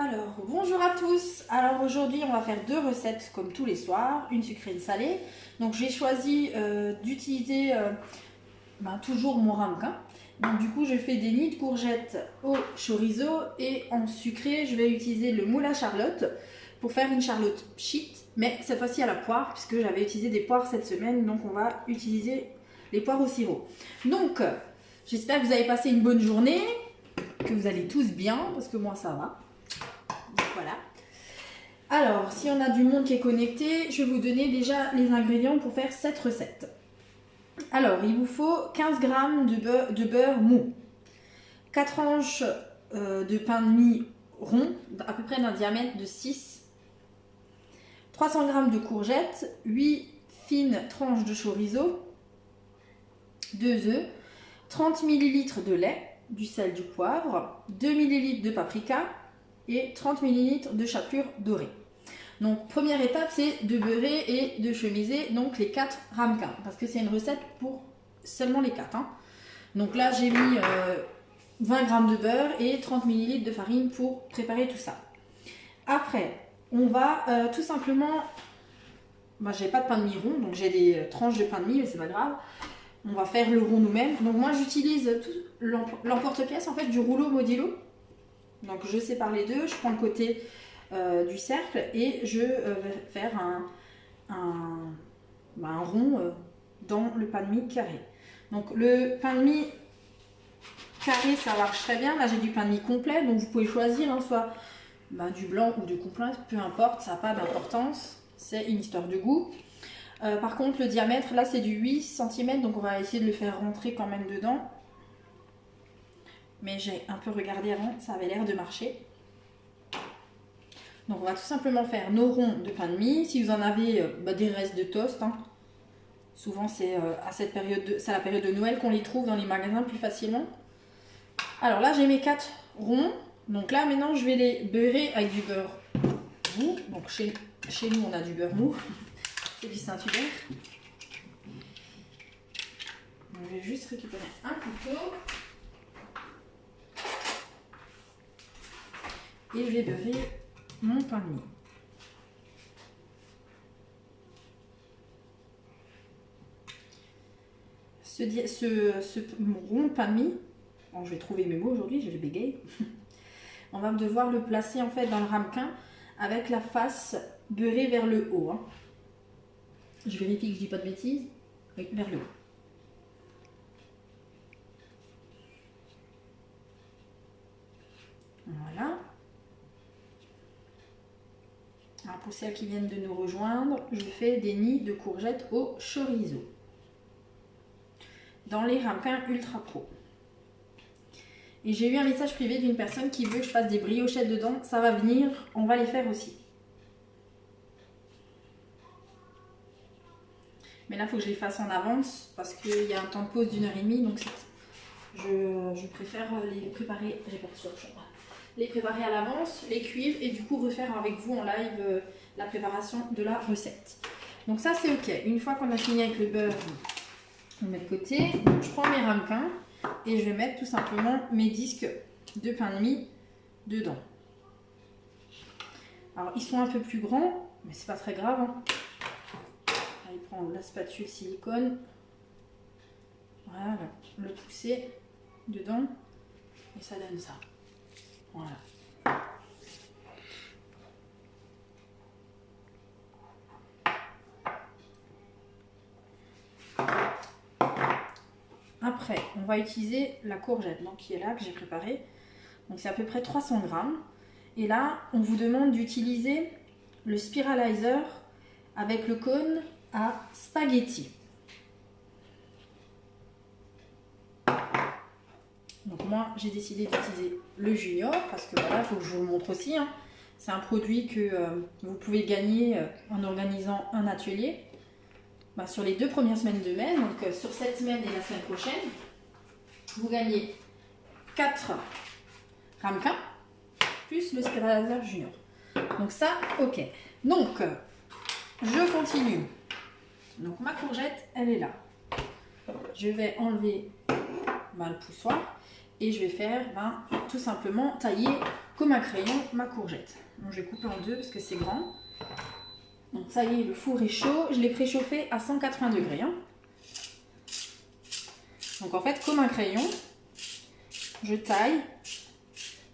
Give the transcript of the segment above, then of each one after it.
Alors, bonjour à tous. Alors aujourd'hui, on va faire deux recettes comme tous les soirs, une sucrée et une salée. Donc j'ai choisi d'utiliser toujours mon ramequin. Donc du coup, je fais des nids de courgettes au chorizo et en sucré, je vais utiliser le moule à charlotte pour faire une charlotte sheet, mais cette fois-ci à la poire puisque j'avais utilisé des poires cette semaine, donc on va utiliser les poires au sirop. Donc, j'espère que vous avez passé une bonne journée, que vous allez tous bien parce que moi ça va. Voilà. Alors, si on a du monde qui est connecté, je vais vous donner déjà les ingrédients pour faire cette recette. Alors, il vous faut 15 g de beurre mou, 4 tranches de pain de mie rond, à peu près d'un diamètre de 6, 300 g de courgettes, 8 fines tranches de chorizo, 2 œufs, 30 ml de lait, du sel, du poivre, 2 ml de paprika, et 30 ml de chapelure dorée. Donc première étape, c'est de beurrer et de chemiser donc les 4 ramequins parce que c'est une recette pour seulement les 4 hein. Donc là j'ai mis 20 g de beurre et 30 ml de farine pour préparer tout ça. Après on va tout simplement, j'ai pas de pain de mie rond donc j'ai des tranches de pain de mie mais c'est pas grave, on va faire le rond nous-mêmes. Donc moi j'utilise l'emporte-pièce en fait du rouleau Modilo. Donc je sépare les deux, je prends le côté du cercle et je vais faire un rond dans le pain de mie carré. Donc le pain de mie carré ça marche très bien, là j'ai du pain de mie complet donc vous pouvez choisir hein, soit du blanc ou du complet, peu importe, ça n'a pas d'importance, c'est une histoire de goût. Par contre le diamètre là c'est du 8 cm donc on va essayer de le faire rentrer quand même dedans. Mais j'ai un peu regardé avant, ça avait l'air de marcher. Donc on va tout simplement faire nos ronds de pain de mie. Si vous en avez des restes de toast, hein. Souvent c'est à cette période, c'est à la période de Noël qu'on les trouve dans les magasins plus facilement. Alors là j'ai mes 4 ronds. Donc là maintenant je vais les beurrer avec du beurre mou. Donc chez nous on a du beurre mou, c'est du Saint-Hubert. Je vais juste récupérer un couteau. Et je vais beurrer mon pain de mie. Ce rond de pain de mie, bon, je vais trouver mes mots aujourd'hui, je vais bégayer. On va devoir le placer en fait dans le ramequin avec la face beurrée vers le haut. Hein. Je vérifie que je dis pas de bêtises. Oui, vers le haut. Voilà. Alors pour celles qui viennent de nous rejoindre, je fais des nids de courgettes au chorizo dans les ramequins Ultra Pro. Et j'ai eu un message privé d'une personne qui veut que je fasse des briochettes dedans. Ça va venir, on va les faire aussi. Mais là, il faut que je les fasse en avance parce qu'il y a un temps de pause d'1h30. Donc je préfère les préparer. J'ai pas sur le champ. Les préparer à l'avance, les cuire et du coup refaire avec vous en live la préparation de la recette. Donc ça c'est ok. Une fois qu'on a fini avec le beurre, on met de côté. Donc, je prends mes ramequins et je vais mettre tout simplement mes disques de pain de mie dedans. Alors ils sont un peu plus grands, mais c'est pas très grave. Hein. Allez prendre la spatule silicone. Voilà, le pousser dedans et ça donne ça. Voilà. Après, on va utiliser la courgette donc, qui est là, que j'ai préparée. Donc c'est à peu près 300 g. Et là, on vous demande d'utiliser le spiralizer avec le cône à spaghetti. Donc moi j'ai décidé d'utiliser le junior parce que voilà, il faut que je vous le montre aussi. Hein. C'est un produit que vous pouvez gagner en organisant un atelier sur les 2 premières semaines de mai. Donc sur cette semaine et la semaine prochaine, vous gagnez 4 ramequins plus le spiralizer junior. Donc ça, ok. Donc je continue. Donc ma courgette, elle est là. Je vais enlever le poussoir. Et je vais faire tout simplement tailler comme un crayon ma courgette. Donc je vais couper en deux parce que c'est grand. Donc ça y est, le four est chaud. Je l'ai préchauffé à 180 degrés. Hein. Donc en fait, comme un crayon, je taille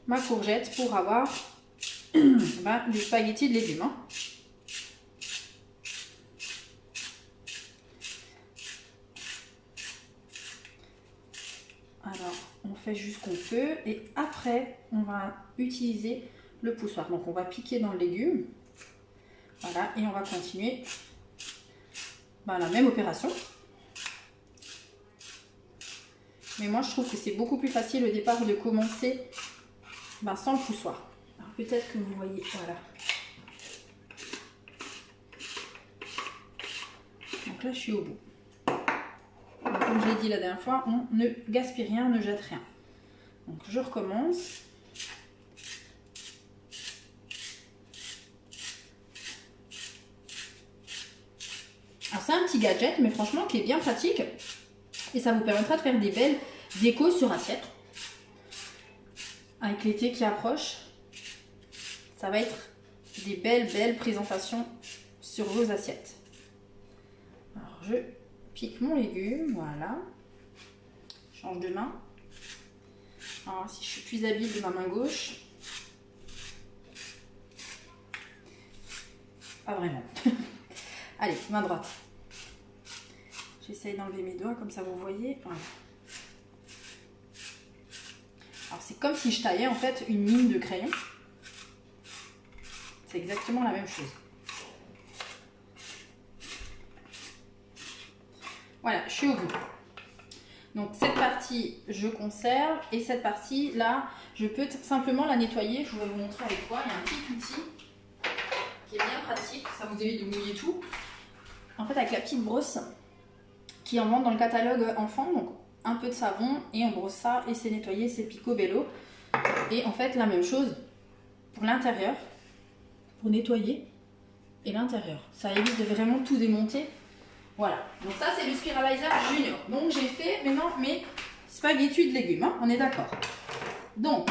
ma courgette pour avoir des spaghettis de légumes. Hein. Alors, on fait juste ce qu'on peut et après, on va utiliser le poussoir. Donc, on va piquer dans le légume. Voilà, et on va continuer la même opération. Mais moi, je trouve que c'est beaucoup plus facile au départ de commencer sans le poussoir. Alors, peut-être que vous voyez, voilà. Donc là, je suis au bout. Donc, comme je l'ai dit la dernière fois, on ne gaspille rien, on ne jette rien. Donc je recommence. Alors c'est un petit gadget, mais franchement qui est bien pratique. Et ça vous permettra de faire des belles décos sur assiette. Avec l'été qui approche, ça va être des belles présentations sur vos assiettes. Alors je pique mon légume, voilà. Je change de main. Alors si je suis plus habile de ma main gauche. Pas vraiment. Allez, main droite. J'essaye d'enlever mes doigts, comme ça vous voyez. Voilà. Alors c'est comme si je taillais en fait une ligne de crayon. C'est exactement la même chose. Voilà, je suis au bout. Donc cette partie, je conserve. Et cette partie là, je peux simplement la nettoyer. Je vais vous montrer avec quoi. Il y a un petit outil qui est bien pratique. Ça vous évite de mouiller tout. En fait, avec la petite brosse qui en vend dans le catalogue enfant. Donc un peu de savon et on brosse ça et c'est nettoyé, c'est picobello. Et en fait, la même chose pour l'intérieur. Pour nettoyer et l'intérieur. Ça évite de vraiment tout démonter. Voilà, donc ça c'est le Spiralizer Junior. Donc j'ai fait maintenant mes spaghettis de légumes, hein, on est d'accord. Donc,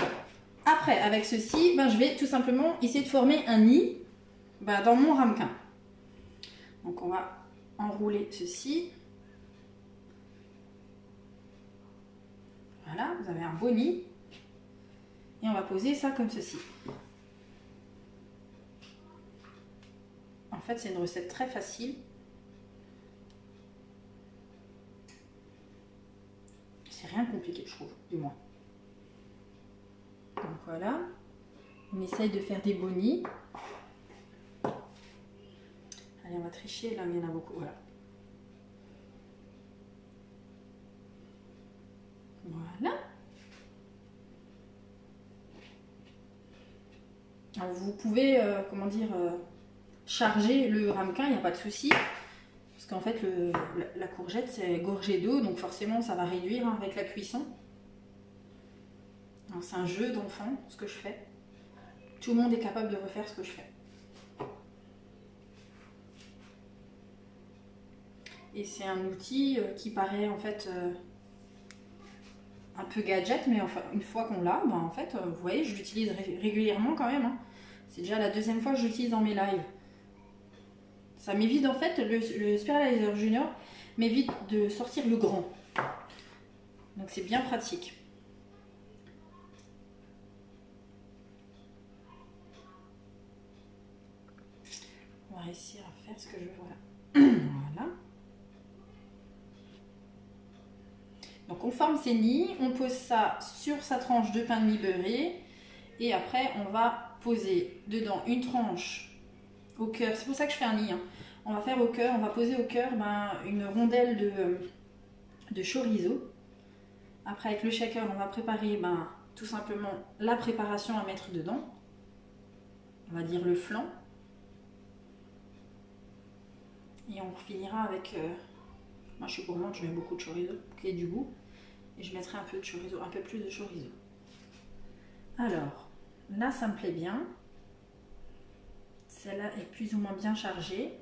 après avec ceci, je vais tout simplement essayer de former un nid dans mon ramequin. Donc on va enrouler ceci. Voilà, vous avez un beau nid. Et on va poser ça comme ceci. En fait c'est une recette très facile. C'est rien de compliqué, je trouve, du moins. Donc voilà, on essaye de faire des bonnies. Allez, on va tricher, là il y en a beaucoup, voilà. Voilà. Alors, vous pouvez, charger le ramequin, il n'y a pas de souci. Parce qu'en fait, la courgette, c'est gorgé d'eau, donc forcément, ça va réduire avec la cuisson. C'est un jeu d'enfant, ce que je fais. Tout le monde est capable de refaire ce que je fais. Et c'est un outil qui paraît en fait un peu gadget, mais enfin, une fois qu'on l'a, en fait, vous voyez, je l'utilise régulièrement quand même. Hein. C'est déjà la deuxième fois que je l'utilise dans mes lives. Ça m'évite en fait, le Spiralizer Junior m'évite de sortir le grand. Donc c'est bien pratique. On va réussir à faire ce que je veux. Voilà. Donc on forme ses nids, on pose ça sur sa tranche de pain de mie beurré. Et après on va poser dedans une tranche au cœur, c'est pour ça que je fais un nid. Hein. On va faire au cœur, on va poser au cœur une rondelle de chorizo. Après avec le shaker, on va préparer tout simplement la préparation à mettre dedans. On va dire le flanc. Et on finira avec, moi je suis gourmande, je mets beaucoup de chorizo pour qu'il y ait du goût. Et je mettrai un peu de chorizo, un peu plus de chorizo. Alors, là ça me plaît bien. Celle-là est plus ou moins bien chargée.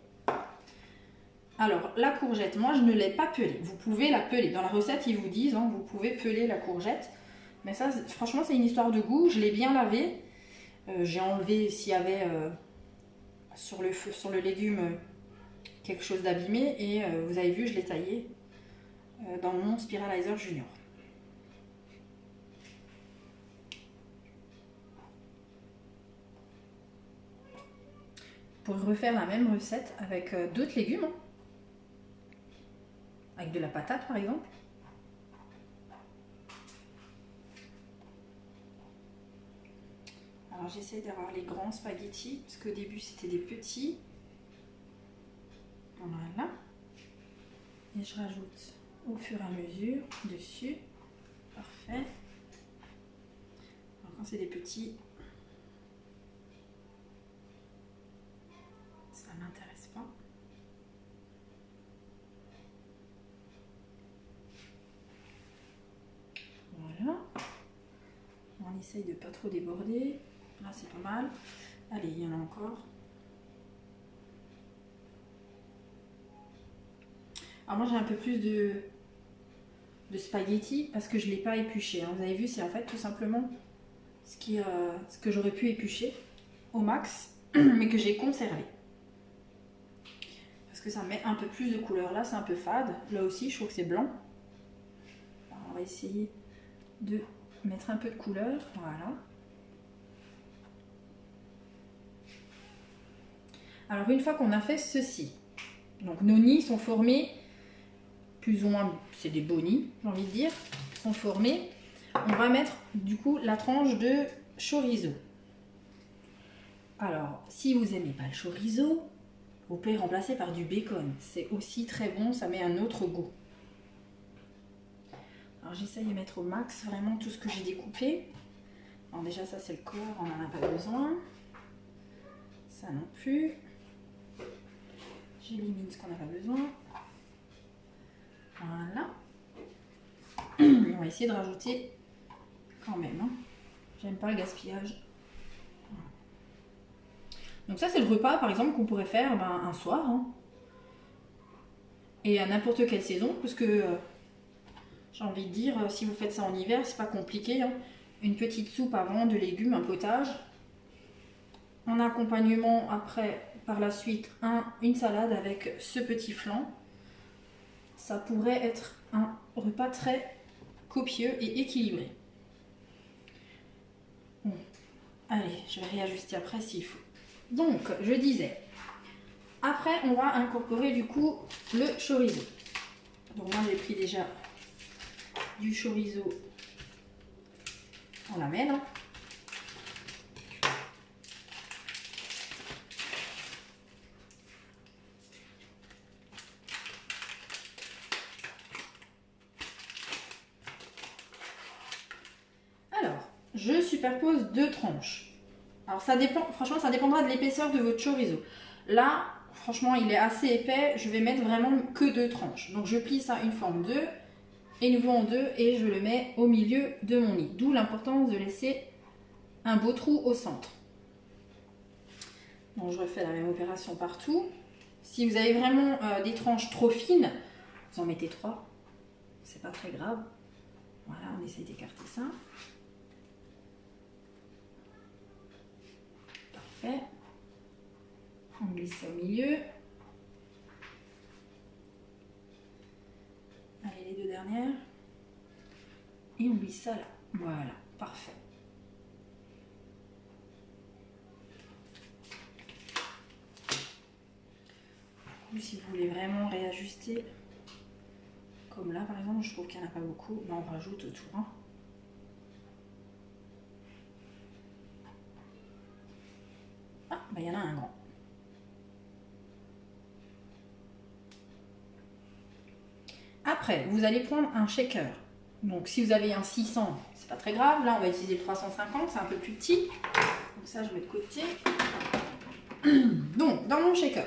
Alors, la courgette, moi je ne l'ai pas pelée. Vous pouvez la peler. Dans la recette, ils vous disent, vous pouvez peler la courgette. Mais ça, franchement, c'est une histoire de goût. Je l'ai bien lavée. J'ai enlevé s'il y avait sur le légume quelque chose d'abîmé et vous avez vu, je l'ai taillé dans mon Spiralizer Junior. Pour refaire la même recette avec d'autres légumes, hein. Avec de la patate par exemple. Alors j'essaie d'avoir les grands spaghettis parce qu'au début c'était des petits. Voilà. Et je rajoute au fur et à mesure dessus. Parfait. Alors quand c'est des petits, ça ne m'intéresse pas. Voilà. On essaye de pas trop déborder. Là c'est pas mal. Allez, il y en a encore. Alors moi j'ai un peu plus de spaghettis parce que je ne l'ai pas épluché. Hein. Vous avez vu, c'est en fait tout simplement ce que j'aurais pu éplucher au max, mais que j'ai conservé. Parce que ça met un peu plus de couleur. Là c'est un peu fade. Là aussi je trouve que c'est blanc. Alors, on va essayer de mettre un peu de couleur. Voilà. Alors une fois qu'on a fait ceci, donc nos nids sont formés, plus ou moins, c'est des beaux nids, j'ai envie de dire, sont formés. On va mettre du coup la tranche de chorizo. Alors, si vous n'aimez pas le chorizo, vous pouvez remplacer par du bacon. C'est aussi très bon, ça met un autre goût. Alors j'essaye de mettre au max vraiment tout ce que j'ai découpé. Alors déjà ça c'est le corps, on n'en a pas besoin. Ça non plus. J'élimine ce qu'on n'a pas besoin. Voilà. Et on va essayer de rajouter quand même. Hein. J'aime pas le gaspillage. Voilà. Donc ça c'est le repas par exemple qu'on pourrait faire un soir. Hein. Et à n'importe quelle saison. Parce que j'ai envie de dire, si vous faites ça en hiver, c'est pas compliqué. Hein. Une petite soupe avant, de légumes, un potage. En accompagnement après, par la suite, une salade avec ce petit flan. Ça pourrait être un repas très copieux et équilibré. Bon. Allez, je vais réajuster après s'il faut. Donc, je disais, après on va incorporer du coup le chorizo. Donc moi j'ai pris déjà du chorizo en lamelles. Hein. Je superpose deux tranches. Alors ça dépend, franchement ça dépendra de l'épaisseur de votre chorizo. Là, franchement il est assez épais, je vais mettre vraiment que deux tranches. Donc je plie ça une fois en deux, et nouveau en deux, et je le mets au milieu de mon nid. D'où l'importance de laisser un beau trou au centre. Donc je refais la même opération partout. Si vous avez vraiment des tranches trop fines, vous en mettez 3. C'est pas très grave. Voilà, on essaye d'écarter ça. Parfait. On glisse ça au milieu. Allez, les deux dernières. Et on glisse ça là. Voilà, parfait. Si vous voulez vraiment réajuster, comme là par exemple, je trouve qu'il n'y en a pas beaucoup, ben on rajoute autour. Hein. Ah, ben il y en a un grand. Après, vous allez prendre un shaker. Donc si vous avez un 600, c'est pas très grave. Là, on va utiliser le 350, c'est un peu plus petit. Donc ça, je mets de côté. Donc, dans mon shaker,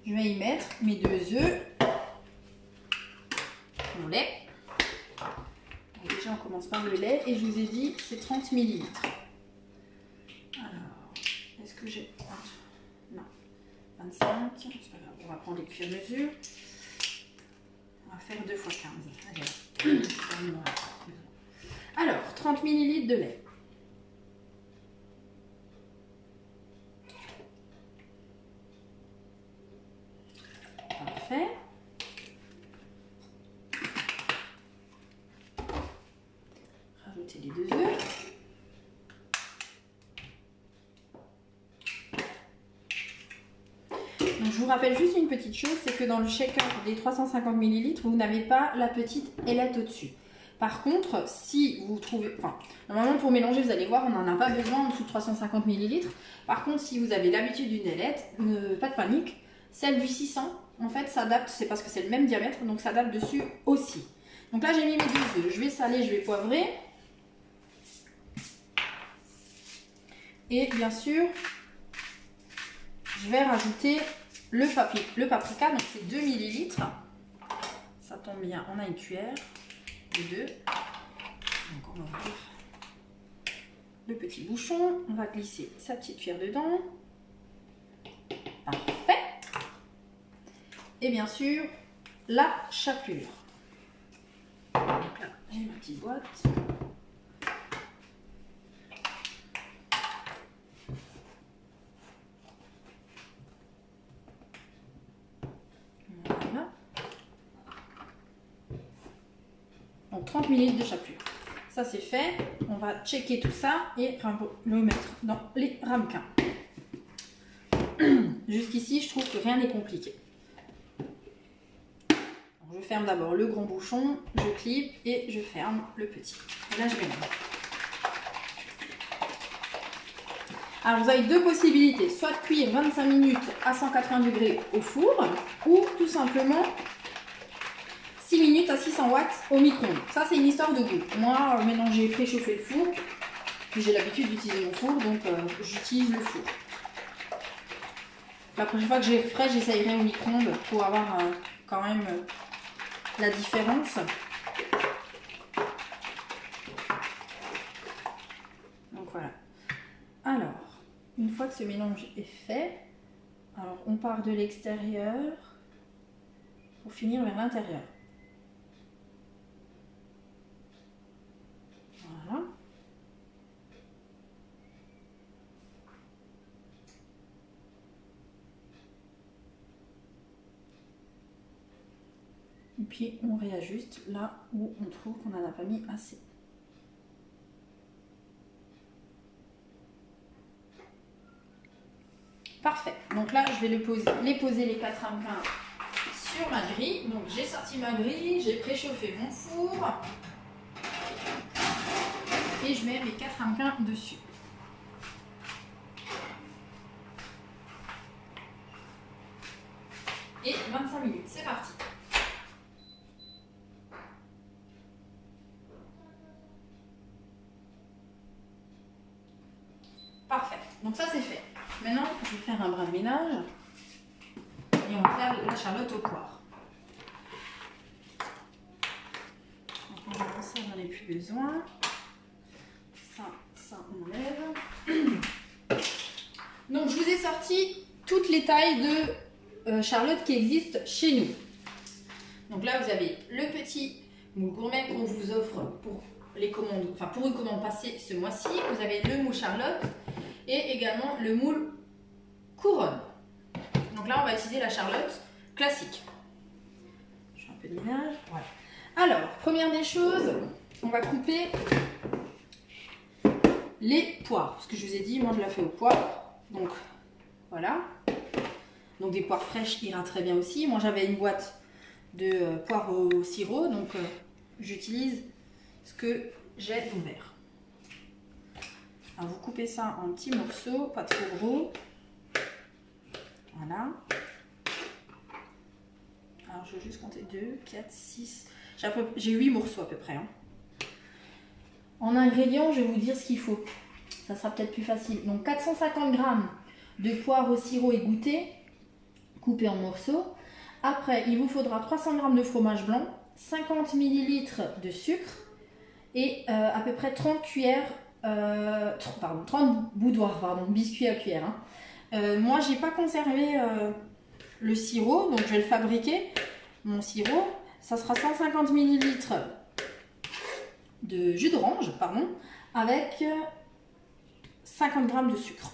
je vais y mettre mes 2 œufs, mon lait. Donc déjà, on commence par le lait et je vous ai dit, c'est 30 ml. Alors, est-ce que j'ai... Non, 25. C'est pas grave, on va prendre les cuillères mesure. On va faire 2 x 15. Allez. Alors, 30 ml de lait. fait. Rajouter les 2 œufs. Donc, je vous rappelle juste une petite chose, c'est que dans le shaker des 350 ml, vous n'avez pas la petite ailette au-dessus. Par contre, si vous trouvez... Enfin, normalement pour mélanger, vous allez voir, on n'en a pas besoin en dessous de 350 ml. Par contre, si vous avez l'habitude d'une ailette, pas de panique. Celle du 600, en fait, s'adapte, c'est parce que c'est le même diamètre, donc s'adapte dessus aussi. Donc là, j'ai mis mes 2 œufs. Je vais saler, je vais poivrer. Et bien sûr, je vais rajouter le paprika, donc c'est 2 ml. Ça tombe bien, on a une cuillère de 2. Donc on va ouvrir le petit bouchon, on va glisser sa petite cuillère dedans. Parfait. Et bien sûr, la chapelure. Donc là, j'ai ma petite boîte. Voilà. Donc 30 ml de chapelure. Ça c'est fait. On va checker tout ça et le mettre dans les ramequins. Jusqu'ici, je trouve que rien n'est compliqué. Donc, je ferme d'abord le grand bouchon, je clip et je ferme le petit. Et là, je mélange. Alors, vous avez 2 possibilités. Soit de cuire 25 minutes à 180 degrés au four ou tout simplement 6 minutes à 600 watts au micro-ondes. Ça, c'est une histoire de goût. Moi, mélanger, préchauffer le four. J'ai l'habitude d'utiliser mon four, donc j'utilise le four. La prochaine fois que je ferai, j'essayerai au micro-ondes pour avoir quand même la différence. Donc voilà. Alors, une fois que ce mélange est fait, alors on part de l'extérieur pour finir vers l'intérieur. Voilà. Et puis on réajuste là où on trouve qu'on n'en a pas mis assez. Parfait. Donc là, je vais les poser les 4 ramequins sur ma grille. Donc j'ai sorti ma grille, j'ai préchauffé mon four et je mets mes 4 ramequins dessus. Et 25 minutes, c'est parti. Parfait, donc ça c'est fait. Maintenant, je vais faire un brin de ménage et on va faire la charlotte aux poires. Donc on va lancer, j'en ai plus besoin. Ça on enlève. Donc je vous ai sorti toutes les tailles de charlotte qui existent chez nous. Donc là vous avez le petit moule gourmet qu'on vous offre pour les commandes, enfin pour une commande passée ce mois-ci. Vous avez le moule charlotte et également le moule couronne. Donc là on va utiliser la charlotte classique. Je fais un peu de ménage. Voilà. Alors, première des choses, on va couper les poires. Ce que je vous ai dit, moi je la fais au poivre. Donc voilà. Donc des poires fraîches ira très bien aussi. Moi j'avais une boîte de poires au sirop, donc j'utilise ce que j'ai ouvert. Alors vous coupez ça en petits morceaux, pas trop gros. Voilà. Alors je vais juste compter 2, 4, 6. J'ai 8 morceaux à peu près. Hein. En ingrédients, je vais vous dire ce qu'il faut. Ça sera peut-être plus facile. Donc 450 g de poire au sirop égoutté, coupé en morceaux. Après, il vous faudra 300 g de fromage blanc, 50 ml de sucre et à peu près 30 cuillères, 30 boudoirs, biscuits à cuillère. Hein. Moi, j'ai pas conservé le sirop, donc je vais le fabriquer. Mon sirop, ça sera 150 ml de jus d'orange, avec 50 g de sucre.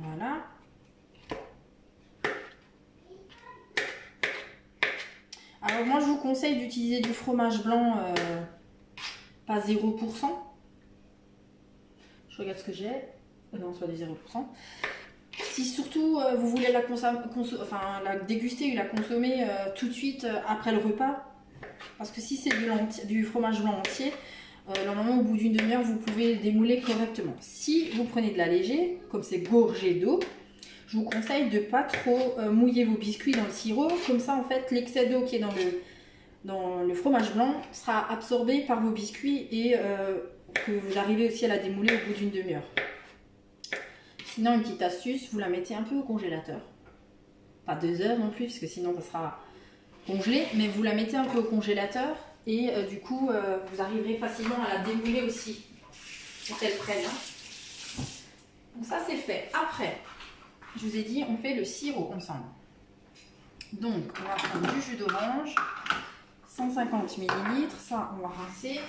Voilà. Alors moi je vous conseille d'utiliser du fromage blanc, pas 0%. Je regarde ce que j'ai. Non, c'est pas du 0%. Si surtout vous voulez la déguster ou la consommer tout de suite après le repas, parce que si c'est du fromage blanc entier, normalement au bout d'une demi-heure vous pouvez le démouler correctement. Si vous prenez de l'allégé, comme c'est gorgé d'eau, je vous conseille de ne pas trop mouiller vos biscuits dans le sirop. Comme ça en fait l'excès d'eau qui est dans le fromage blanc sera absorbé par vos biscuits et que vous arrivez aussi à la démouler au bout d'une demi-heure. Sinon, une petite astuce, vous la mettez un peu au congélateur. Pas 2 heures non plus, parce que sinon ça sera congelé, mais vous la mettez un peu au congélateur et du coup, vous arriverez facilement à la démouler aussi, pour qu'elle prenne. Donc ça, c'est fait. Après, je vous ai dit, on fait le sirop ensemble. Donc, on va prendre du jus d'orange, 150 ml, ça, on va rincer.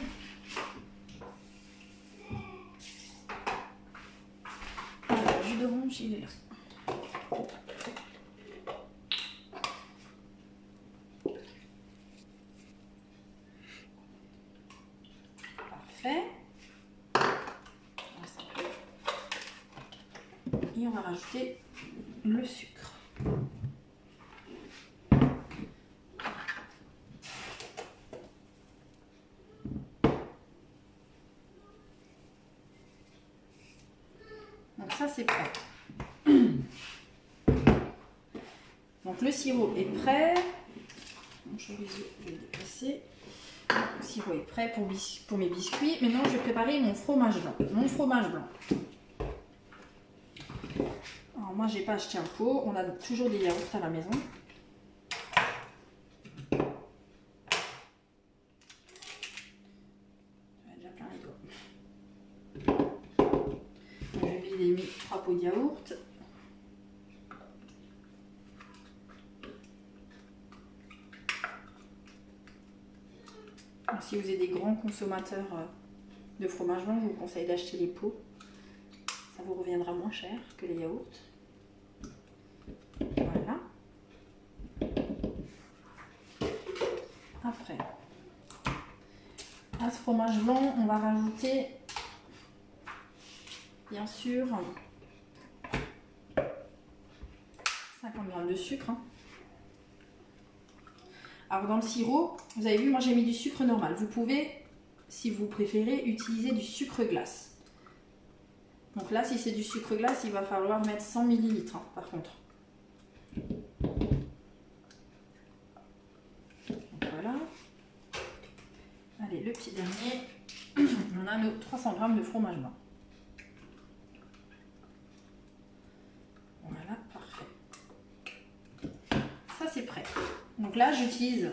Alors, le jus d'orange, il est là. Parfait. Et on va rajouter le sucre. Donc ça c'est prêt. Donc le sirop est prêt. Je vais le déplacer. Le sirop est prêt pour mes biscuits. Maintenant je vais préparer mon fromage blanc. Alors moi j'ai pas acheté un pot. On a toujours des yaourts à la maison. Déjà plein les doigts. Je vais vider 3 pots de yaourt. Si vous êtes des grands consommateurs de fromage blanc, je vous conseille d'acheter les pots. Ça vous reviendra moins cher que les yaourts. Voilà. Après, à ce fromage blanc, on va rajouter, bien sûr, 50 g de sucre. Alors dans le sirop, vous avez vu, moi j'ai mis du sucre normal. Vous pouvez, si vous préférez, utiliser du sucre glace. Donc là, si c'est du sucre glace, il va falloir mettre 100 ml par contre. Donc voilà. Allez, le petit dernier. On a nos 300 g de fromage blanc. Voilà, parfait. Ça c'est prêt. Donc là, j'utilise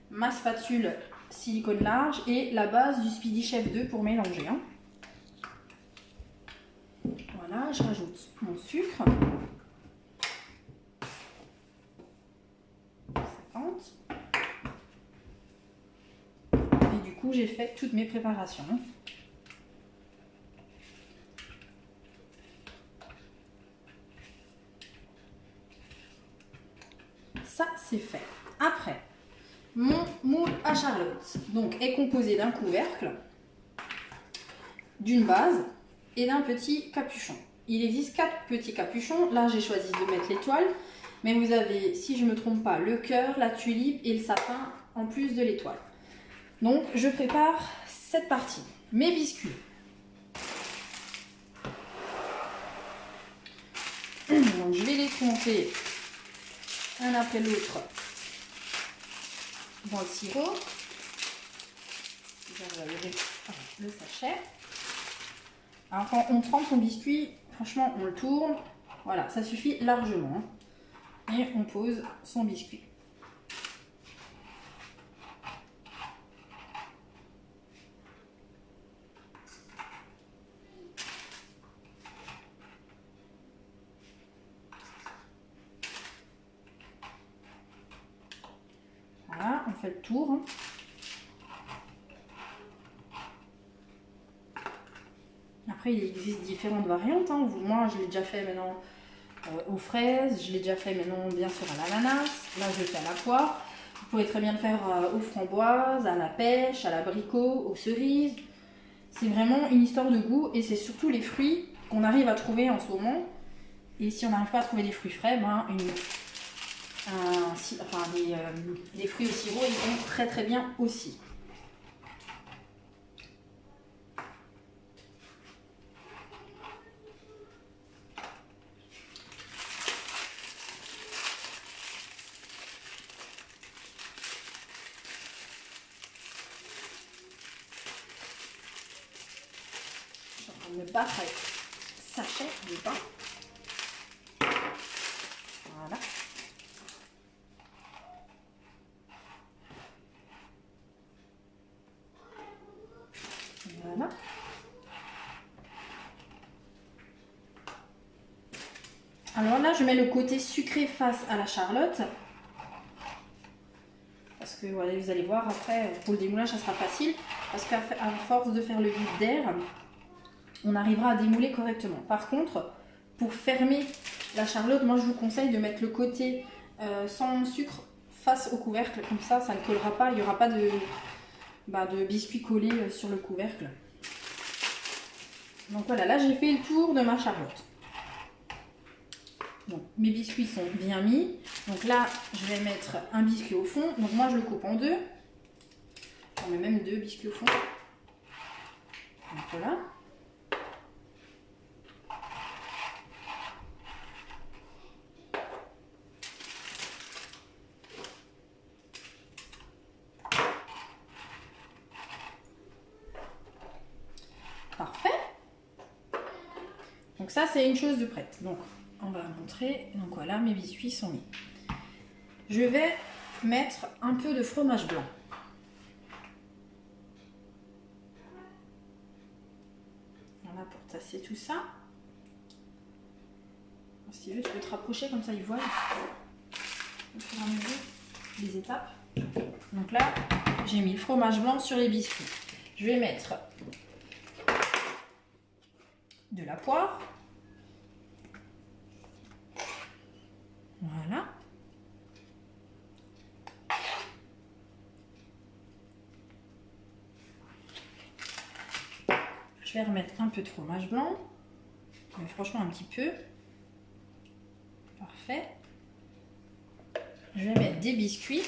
ma spatule silicone large et la base du Speedy Chef 2 pour mélanger. Voilà, je rajoute mon sucre. 50. Et du coup, j'ai fait toutes mes préparations. Ça, c'est fait. Après, mon moule à charlotte donc, est composé d'un couvercle, d'une base et d'un petit capuchon. Il existe 4 petits capuchons. Là, j'ai choisi de mettre l'étoile. Mais vous avez, si je ne me trompe pas, le cœur, la tulipe et le sapin en plus de l'étoile. Donc, je prépare cette partie. Mes biscuits. Donc, je vais les tremper un après l'autre dans le sirop. Le sachet. Alors quand on trempe son biscuit, franchement on le tourne, voilà, ça suffit largement. Et on pose son biscuit. Voilà, on fait le tour. Après, il existe différentes variantes. Moi, je l'ai déjà fait maintenant aux fraises. Je l'ai déjà fait maintenant bien sûr à l'ananas. Là je le fais à la poire. Vous pouvez très bien le faire aux framboises, à la pêche, à l'abricot, aux cerises. C'est vraiment une histoire de goût et c'est surtout les fruits qu'on arrive à trouver en ce moment. Et si on n'arrive pas à trouver des fruits frais, ben des fruits au sirop, ils vont très très bien aussi. Je suis en train de me battre avec sachet de pain. Voilà. Voilà. Alors là, je mets le côté sucré face à la charlotte. Parce que voilà, vous allez voir, après, pour le démoulage, ça sera facile. Parce qu'à force de faire le vide d'air, on arrivera à démouler correctement. Par contre, pour fermer la charlotte, moi je vous conseille de mettre le côté sans sucre face au couvercle. Comme ça ne collera pas, il n'y aura pas de biscuit collé sur le couvercle. Donc voilà, là j'ai fait le tour de ma charlotte. Donc mes biscuits sont bien mis. Donc là, je vais mettre un biscuit au fond. Donc moi je le coupe en deux. On met même 2 biscuits au fond. Donc voilà. Parfait. Donc ça c'est une chose de prête. Donc on va montrer. Donc voilà, mes biscuits sont mis. Je vais mettre un peu de fromage blanc. Voilà pour tasser tout ça. Si tu veux, tu peux te rapprocher comme ça ils voient au fur et à mesure les étapes. Donc là, j'ai mis le fromage blanc sur les biscuits. Je vais mettre de la poire. Voilà. Je vais remettre un peu de fromage blanc. Mais franchement un petit peu. Parfait. Je vais mettre des biscuits.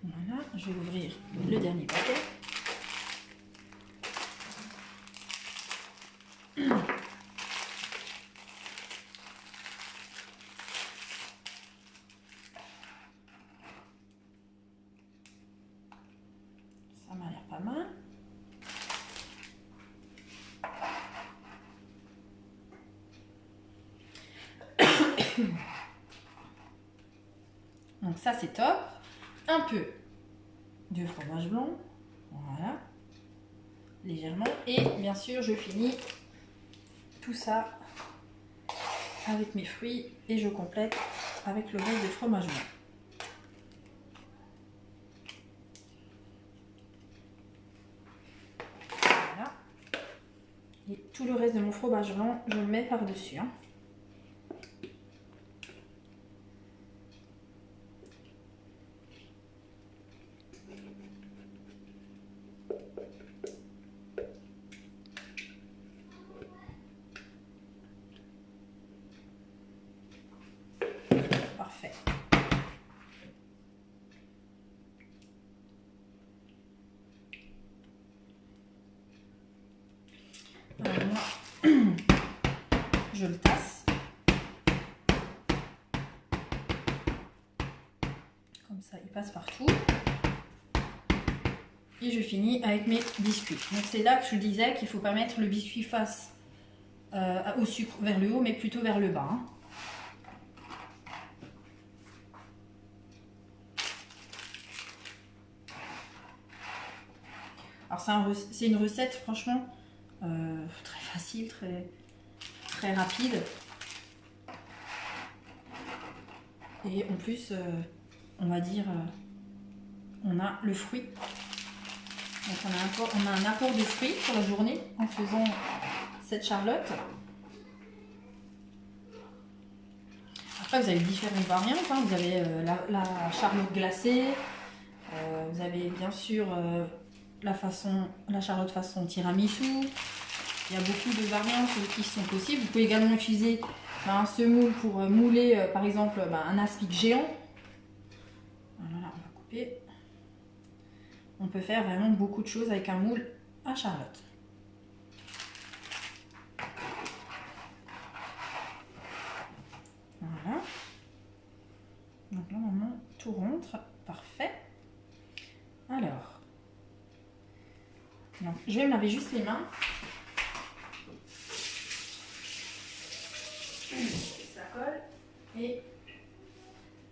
Voilà, je vais ouvrir le dernier paquet. Ça m'a l'air pas mal. Donc ça c'est top. Un peu de fromage blanc. Voilà. Légèrement. Et bien sûr je finis tout ça avec mes fruits et je complète avec le reste de fromage blanc. Voilà. Et tout le reste de mon fromage blanc, je le mets par-dessus. Hein. Parfait. Alors moi, je le tasse. Comme ça, il passe partout. Et je finis avec mes biscuits. Donc c'est là que je disais qu'il ne faut pas mettre le biscuit face au sucre vers le haut, mais plutôt vers le bas. Hein. Alors c'est une recette franchement très facile, très rapide. Et en plus, on va dire on a le fruit. Donc on a un apport de fruits pour la journée en faisant cette charlotte. Après, vous avez différentes variantes. Hein. Vous avez la charlotte glacée. Vous avez bien sûr la charlotte façon tiramisu. Il y a beaucoup de variantes qui sont possibles. Vous pouvez également utiliser ce moule pour mouler par exemple un aspic géant. Voilà, on va couper. On peut faire vraiment beaucoup de choses avec un moule à charlotte. Voilà. Donc là, normalement, tout rentre. Parfait. Alors, donc, je vais me laver juste les mains. Ça colle. Et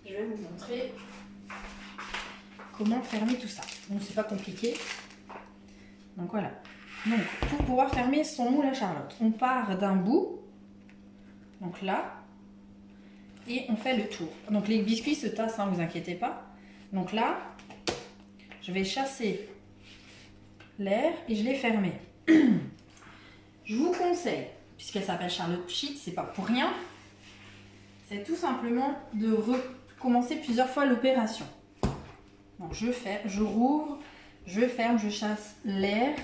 je vais vous montrer comment fermer tout ça. Donc, c'est pas compliqué. Donc, voilà. Donc, pour pouvoir fermer son moule à charlotte, on part d'un bout. Donc là. Et on fait le tour. Donc les biscuits se tassent, ne vous inquiétez pas. Donc là, je vais chasser l'air et je l'ai fermé. Je vous conseille, puisqu'elle s'appelle Charlotte Pchit, c'est pas pour rien, c'est tout simplement de recommencer plusieurs fois l'opération. Donc je rouvre, je ferme, je chasse l'air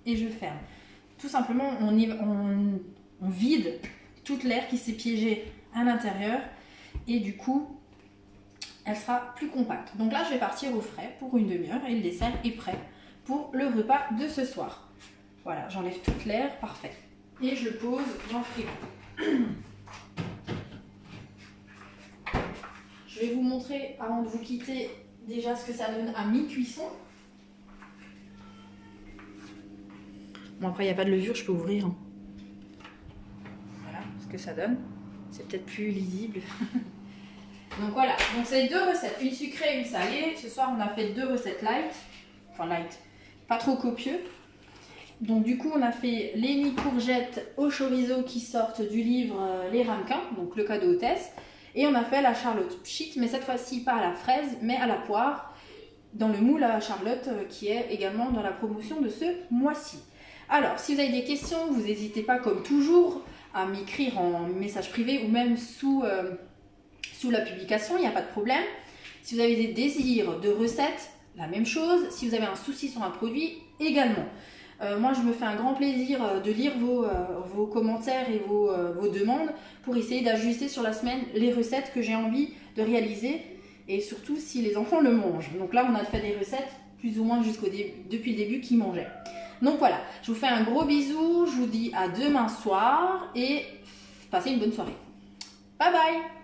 et je ferme. Tout simplement, on vide toute l'air qui s'est piégée à l'intérieur. Et du coup, elle sera plus compacte. Donc là, je vais partir au frais pour une demi-heure et le dessert est prêt pour le repas de ce soir. Voilà, j'enlève toute l'air, parfait. Et je le pose dans le frigo. Je vais vous montrer, avant de vous quitter, déjà ce que ça donne à mi-cuisson. Bon, après, il n'y a pas de levure, je peux ouvrir. Voilà ce que ça donne. C'est peut-être plus lisible. Donc voilà, donc c'est deux recettes, une sucrée et une salée. Ce soir, on a fait deux recettes light. Enfin light, pas trop copieux. Donc du coup, on a fait les nids courgettes au chorizo qui sortent du livre Les Ramequins, donc le cadeau hôtesse. Et on a fait la Charlotte Pchit, mais cette fois-ci pas à la fraise, mais à la poire, dans le moule à Charlotte qui est également dans la promotion de ce mois-ci. Alors, si vous avez des questions, vous n'hésitez pas comme toujours à m'écrire en message privé ou même sous la publication, il n'y a pas de problème. Si vous avez des désirs de recettes, la même chose. Si vous avez un souci sur un produit, également. Moi, je me fais un grand plaisir de lire vos commentaires et vos demandes pour essayer d'ajuster sur la semaine les recettes que j'ai envie de réaliser et surtout si les enfants le mangent. Donc là, on a fait des recettes plus ou moins depuis le début qu'ils mangeaient. Donc voilà, je vous fais un gros bisou, je vous dis à demain soir et passez une bonne soirée. Bye bye!